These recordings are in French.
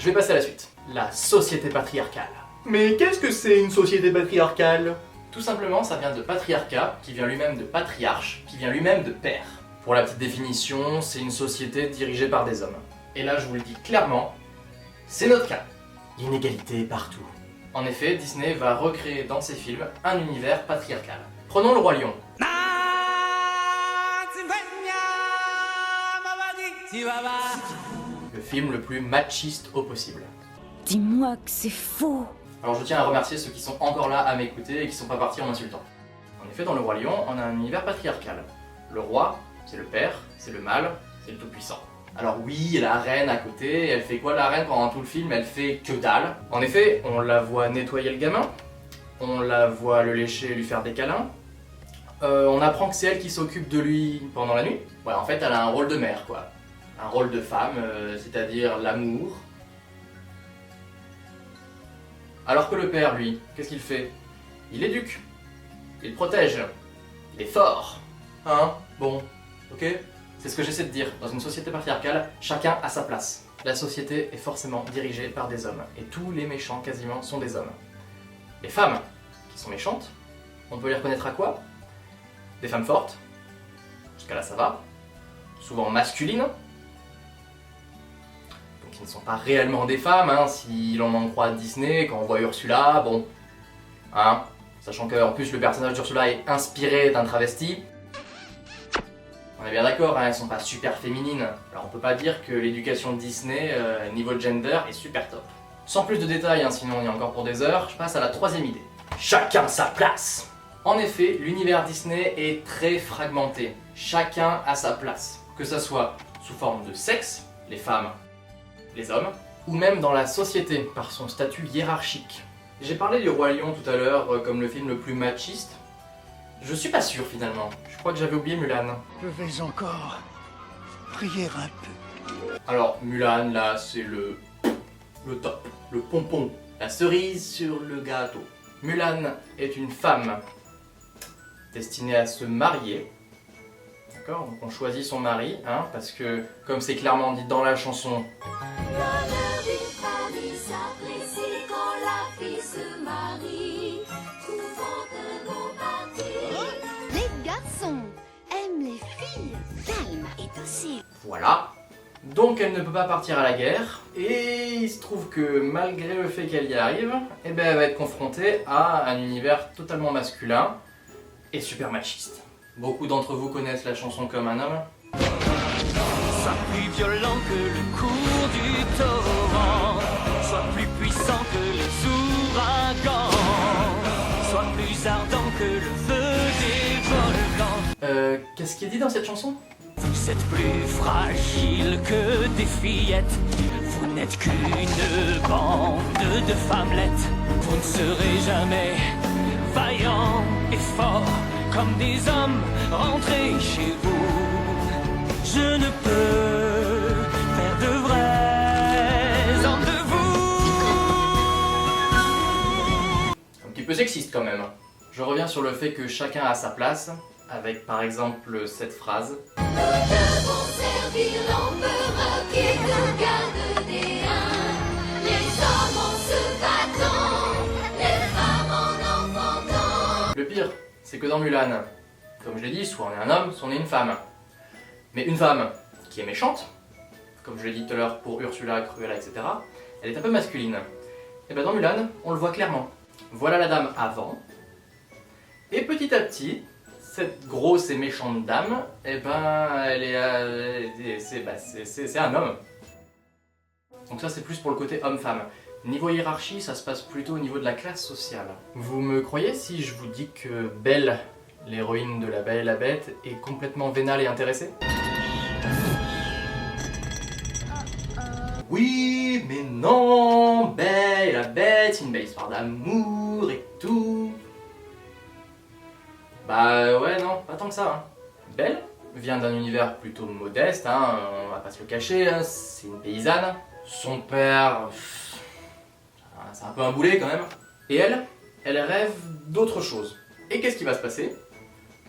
vais passer à la suite. La société patriarcale. Mais qu'est-ce que c'est une société patriarcale? Tout simplement, ça vient de patriarcat, qui vient lui-même de patriarche, qui vient lui-même de père. Pour la petite définition, c'est une société dirigée par des hommes. Et là, je vous le dis clairement, c'est notre cas. L'inégalité partout. En effet, Disney va recréer dans ses films un univers patriarcal. Prenons le Roi Lion. Le film le plus machiste au possible. Dis-moi que c'est faux. Alors je tiens à remercier ceux qui sont encore là à m'écouter et qui sont pas partis en m'insultant. En effet, dans le Roi Lion, on a un univers patriarcal. Le roi, c'est le père, c'est le mâle, c'est le tout-puissant. Alors oui, il y a la reine à côté, elle fait quoi la reine pendant tout le film? Elle fait que dalle. En effet, on la voit nettoyer le gamin, on la voit le lécher et lui faire des câlins. On apprend que c'est elle qui s'occupe de lui pendant la nuit. Ouais, en fait, elle a un rôle de mère, quoi. Un rôle de femme, c'est-à-dire l'amour. Alors que le père, lui, qu'est-ce qu'il fait? Il éduque, il protège, il est fort. Hein? Bon, ok? C'est ce que j'essaie de dire. Dans une société patriarcale, chacun a sa place. La société est forcément dirigée par des hommes, et tous les méchants, quasiment, sont des hommes. Les femmes, qui sont méchantes, on peut les reconnaître à quoi? Des femmes fortes, jusqu'à là ça va, souvent masculines, donc qui ne sont pas réellement des femmes, hein, si l'on en croit Disney, quand on voit Ursula, bon, hein, sachant qu'en plus le personnage d'Ursula est inspiré d'un travesti. On est bien d'accord, hein, elles sont pas super féminines, alors on peut pas dire que l'éducation de Disney, niveau gender, est super top. Sans plus de détails, hein, sinon on y a encore pour des heures, je passe à la troisième idée. Chacun sa place! En effet, l'univers Disney est très fragmenté. Chacun a sa place. Que ça soit sous forme de sexe, les femmes, les hommes, ou même dans la société, par son statut hiérarchique. J'ai parlé du Roi Lion tout à l'heure comme le film le plus machiste. Je suis pas sûr finalement. Je crois que j'avais oublié Mulan. Je vais encore prier un peu. Alors Mulan, là, c'est le top, le pompon, la cerise sur le gâteau. Mulan est une femme destinée à se marier. D'accord? Donc on choisit son mari, hein, parce que, comme c'est clairement dit dans la chanson, l'honneur d'une famille s'apprécie quand la fille se marie, trouvant un bon parti. Les garçons aiment les filles calmes et dociles. voilà. Donc elle ne peut pas partir à la guerre, et il se trouve que malgré le fait qu'elle y arrive, eh ben, elle va être confrontée à un univers totalement masculin et super machiste. Beaucoup d'entre vous connaissent la chanson Comme un homme. Sois plus violent que le cours du torrent, sois plus puissant que les ouragans, sois plus ardent que le feu des volcans. Qu'est-ce qui est dit dans cette chanson? Vous êtes plus fragile que des fillettes, vous n'êtes qu'une bande de femmelettes, vous ne serez jamais vaillants et forts comme des hommes rentrés chez vous. Je ne peux faire de vrais hommes de vous. Un petit peu sexiste quand même. Je reviens sur le fait que chacun a sa place, avec par exemple cette phrase. Nous devons servir l'empereur qui est le gardéen. Les hommes en se battant, les femmes en enfantant. Le pire, c'est que dans Mulan, comme je l'ai dit, soit on est un homme, soit on est une femme. Mais une femme qui est méchante, comme je l'ai dit tout à l'heure pour Ursula, Cruella, etc., elle est un peu masculine. Et bien dans Mulan, on le voit clairement. Voilà la dame avant, et petit à petit, cette grosse et méchante dame, eh ben, elle est, c'est un homme. Donc ça c'est plus pour le côté homme-femme. Niveau hiérarchie, ça se passe plutôt au niveau de la classe sociale. Vous me croyez si je vous dis que Belle, l'héroïne de La Belle et la Bête, est complètement vénale et intéressée? Oui, mais non, Belle et la Bête, c'est une belle histoire d'amour et tout. Bah ouais, non, pas tant que ça. Hein. Belle vient d'un univers plutôt modeste, hein, on va pas se le cacher, hein, c'est une paysanne. Son père, c'est un peu un boulet quand même. Et elle rêve d'autre chose. Et qu'est-ce qui va se passer?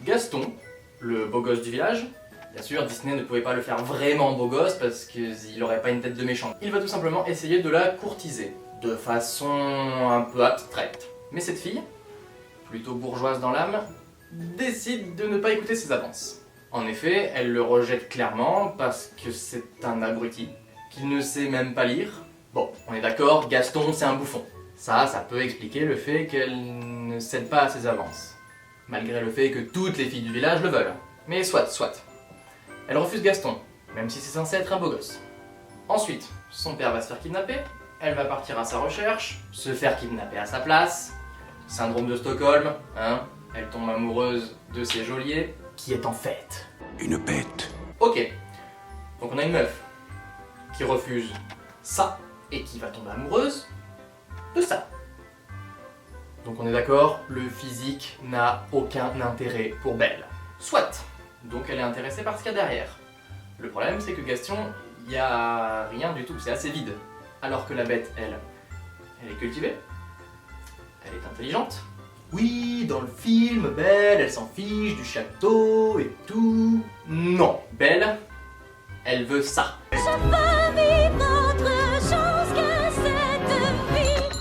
Gaston, le beau gosse du village, Bien sûr, Disney ne pouvait pas le faire vraiment beau gosse parce qu'il n'aurait pas une tête de méchant. Il va tout simplement essayer de la courtiser, de façon un peu abstraite. Mais cette fille, plutôt bourgeoise dans l'âme, décide de ne pas écouter ses avances. En effet, elle le rejette clairement parce que c'est un abruti, qu'il ne sait même pas lire. Bon, on est d'accord, Gaston c'est un bouffon. Ça peut expliquer le fait qu'elle ne cède pas à ses avances. Malgré le fait que toutes les filles du village le veulent. Mais soit. Elle refuse Gaston, même si c'est censé être un beau gosse. Ensuite, son père va se faire kidnapper, elle va partir à sa recherche, se faire kidnapper à sa place. Syndrome de Stockholm, hein. Elle tombe amoureuse de ses geôliers, qui est en fait Une bête. ok. Donc on a une meuf qui refuse ça et qui va tomber amoureuse de ça. Donc on est d'accord, le physique n'a aucun intérêt pour Belle. Soit. Donc elle est intéressée par ce qu'il y a derrière. Le problème c'est que Gaston, il n'y a rien du tout, c'est assez vide. Alors que la bête, elle est cultivée, elle est intelligente. Oui, dans le film, Belle, elle s'en fiche du château et tout. Non, Belle, elle veut ça.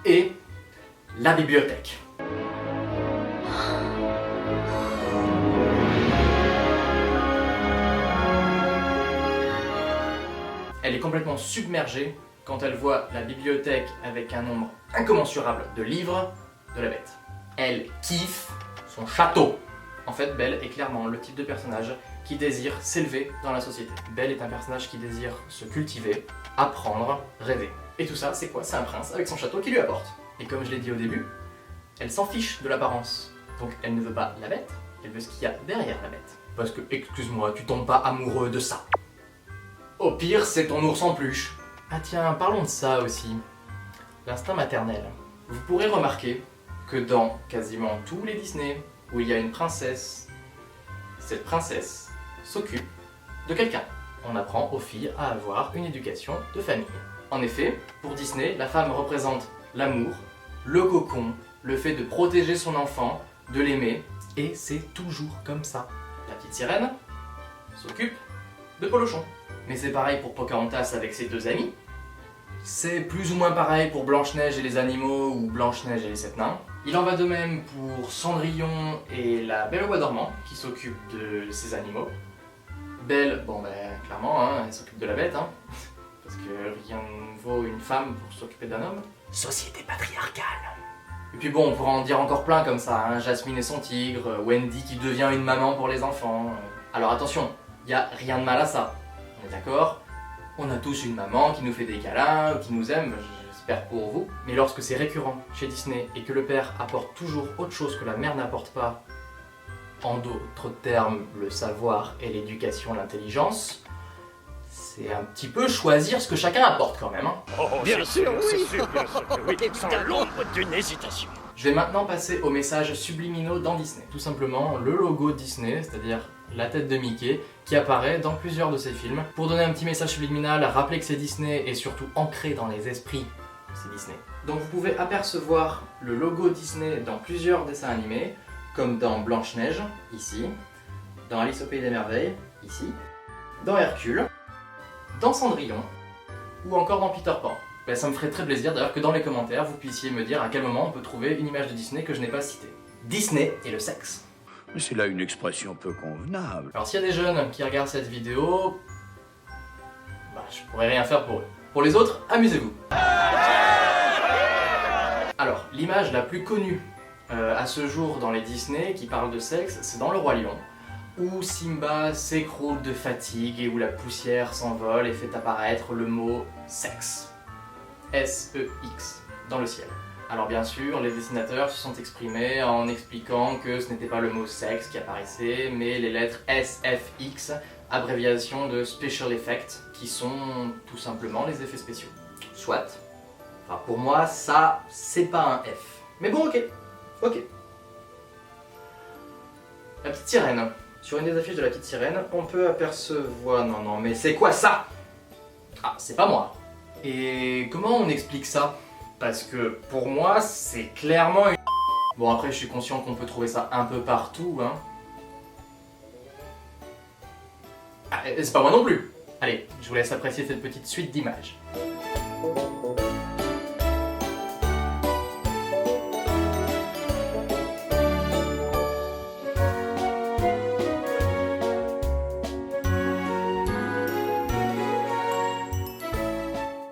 Et la bibliothèque. Elle est complètement submergée quand elle voit la bibliothèque avec un nombre incommensurable de livres de la bête. Elle kiffe son château. En fait, Belle est clairement le type de personnage qui désire s'élever dans la société. Belle est un personnage qui désire se cultiver, apprendre, rêver. Et tout ça, c'est quoi? C'est un prince avec son château qui lui apporte. Et comme je l'ai dit au début, elle s'en fiche de l'apparence. Donc elle ne veut pas la bête, elle veut ce qu'il y a derrière la bête. Parce que, excuse-moi, tu tombes pas amoureux de ça. Au pire, c'est ton ours en peluche. Ah tiens, parlons de ça aussi. L'instinct maternel. Vous pourrez remarquer que dans quasiment tous les Disney où il y a une princesse, cette princesse s'occupe de quelqu'un. On apprend aux filles à avoir une éducation de famille. En effet, pour Disney, la femme représente l'amour, le cocon, le fait de protéger son enfant, de l'aimer, et c'est toujours comme ça. La petite sirène s'occupe de Polochon. Mais c'est pareil pour Pocahontas avec ses deux amis. C'est plus ou moins pareil pour Blanche-Neige et les animaux ou Blanche-Neige et les sept nains. Il en va de même pour Cendrillon et la Belle au bois dormant qui s'occupent de ces animaux. Belle, bon ben clairement, hein, elle s'occupe de la bête, hein, parce que rien ne vaut une femme pour s'occuper d'un homme. Société patriarcale. Et puis bon, on pourra en dire encore plein comme ça, hein, Jasmine et son tigre, Wendy qui devient une maman pour les enfants. Alors attention, il n'y a rien de mal à ça. On est d'accord? On a tous une maman qui nous fait des câlins, qui nous aime, j'espère pour vous. Mais lorsque c'est récurrent chez Disney et que le père apporte toujours autre chose que la mère n'apporte pas, en d'autres termes, le savoir et l'éducation, l'intelligence, c'est un petit peu choisir ce que chacun apporte quand même. Hein. Bien sûr, oui, sans l'ombre d'une hésitation. Je vais maintenant passer aux messages subliminaux dans Disney. Tout simplement le logo Disney, c'est-à-dire la tête de Mickey, qui apparaît dans plusieurs de ses films. Pour donner un petit message subliminal, rappeler que c'est Disney et surtout ancré dans les esprits, c'est Disney. Donc vous pouvez apercevoir le logo Disney dans plusieurs dessins animés, comme dans Blanche-Neige, ici, dans Alice au Pays des Merveilles, ici, dans Hercule, dans Cendrillon, ou encore dans Peter Pan. Ben, ça me ferait très plaisir d'ailleurs que dans les commentaires, vous puissiez me dire à quel moment on peut trouver une image de Disney que je n'ai pas citée. Disney et le sexe. Mais c'est là une expression peu convenable. Alors s'il y a des jeunes qui regardent cette vidéo, bah, je pourrais rien faire pour eux. Pour les autres, amusez-vous. Alors, l'image la plus connue à ce jour dans les Disney qui parle de sexe, c'est dans Le Roi Lion, où Simba s'écroule de fatigue et où la poussière s'envole et fait apparaître le mot sexe. S-E-X, dans le ciel. Alors bien sûr, les dessinateurs se sont exprimés en expliquant que ce n'était pas le mot sexe qui apparaissait, mais les lettres S-F-X, abréviation de Special Effects, qui sont tout simplement les effets spéciaux. Soit. Enfin, pour moi, ça, c'est pas un F. Mais bon, ok. Ok. La petite sirène. Sur une des affiches de la petite sirène, on peut apercevoir... Non, mais c'est quoi ça? Ah, c'est pas moi. Et comment on explique ça? Parce que pour moi, c'est clairement une... Bon, après, je suis conscient qu'on peut trouver ça un peu partout, hein. Ah, c'est pas moi non plus. Allez, je vous laisse apprécier cette petite suite d'images.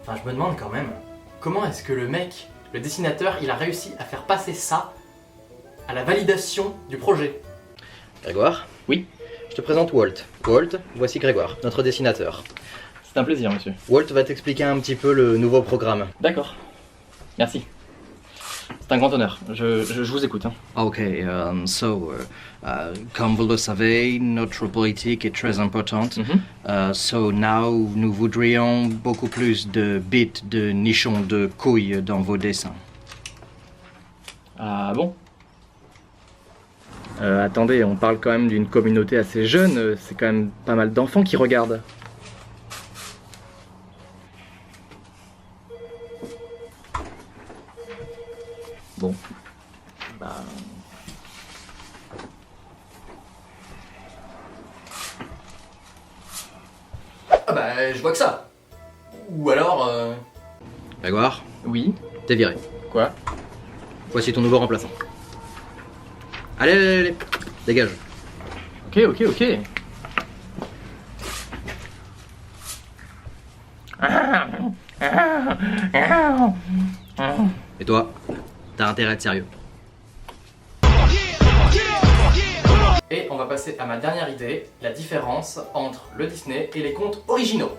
Enfin, je me demande quand même, comment est-ce que le mec, le dessinateur, il a réussi à faire passer ça à la validation du projet? Grégoire? Oui. Je te présente Walt. Walt, voici Grégoire, notre dessinateur. C'est un plaisir, monsieur. Walt va t'expliquer un petit peu le nouveau programme. D'accord. Merci. C'est un grand honneur. Je vous écoute. Hein. Ok, comme vous le savez, notre politique est très importante. So now, nous voudrions beaucoup plus de bits de nichons de couilles dans vos dessins. Ah bon? Attendez, on parle quand même d'une communauté assez jeune, c'est quand même pas mal d'enfants qui regardent. Bon. Bah... Ah bah, je vois que ça. Ou alors... Grégoire, Oui. t'es viré. Quoi? Voici ton nouveau remplaçant. Allez, allez, allez, dégage. Ok. Et toi, t'as intérêt à être sérieux. Et on va passer à ma dernière idée, la différence entre le Disney et les contes originaux.